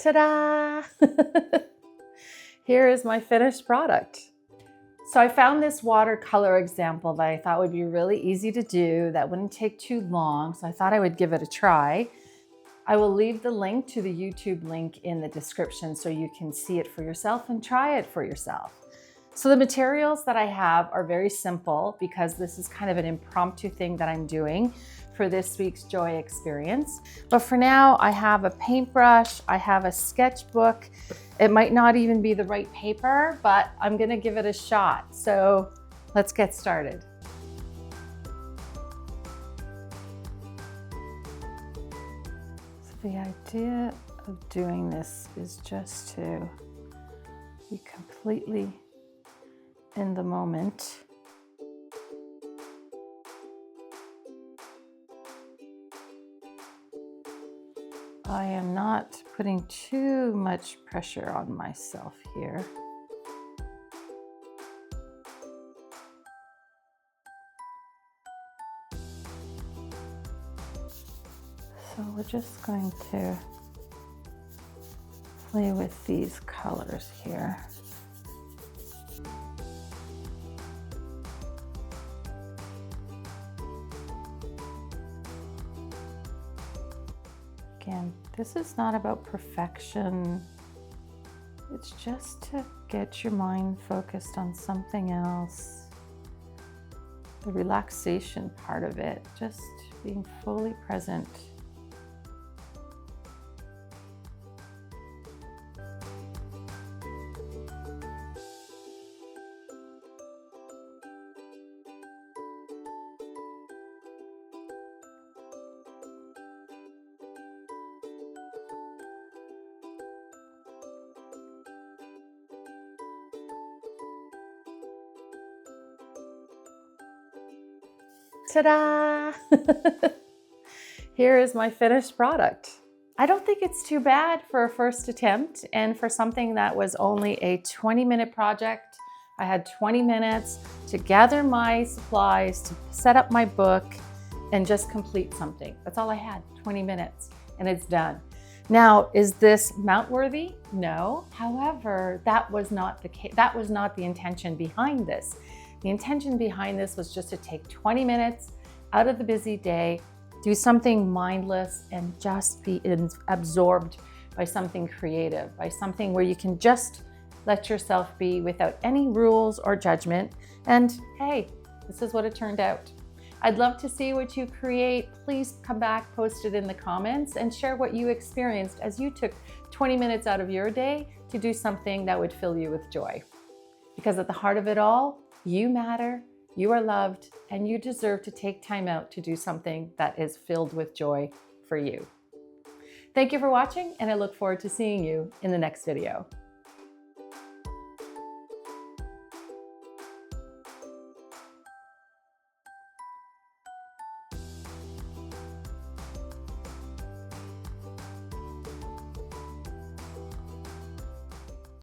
Ta-da! Here is my finished product. So I found this watercolor example that I thought would be really easy to do, that wouldn't take too long, so I thought I would give it a try. I will leave the link to the YouTube link in the description so you can see it for yourself and try it for yourself. So the materials that I have are very simple because this is kind of an impromptu thing that I'm doing for this week's Joy experience. But for now, I have a paintbrush, I have a sketchbook. It might not even be the right paper, but I'm gonna give it a shot. So let's get started. So the idea of doing this is just to be completely in the moment. I am not putting too much pressure on myself here. So we're just going to play with these colors here. Again, this is not about perfection. It's just to get your mind focused on something else. The relaxation part of it, just being fully present. Ta-da! Here is my finished product. I don't think it's too bad for a first attempt, and for something that was only a 20-minute project. I had 20 minutes to gather my supplies, to set up my book, and just complete something. That's all I had, 20 minutes, and it's done. Now, is this mount-worthy? No. However, that was not the intention behind this. The intention behind this was just to take 20 minutes out of the busy day, do something mindless, and just be absorbed by something creative, by something where you can just let yourself be without any rules or judgment. And hey, this is what it turned out. I'd love to see what you create. Please come back, post it in the comments, and share what you experienced as you took 20 minutes out of your day to do something that would fill you with joy. Because at the heart of it all, you matter, you are loved, and you deserve to take time out to do something that is filled with joy for you. Thank you for watching, and I look forward to seeing you in the next video.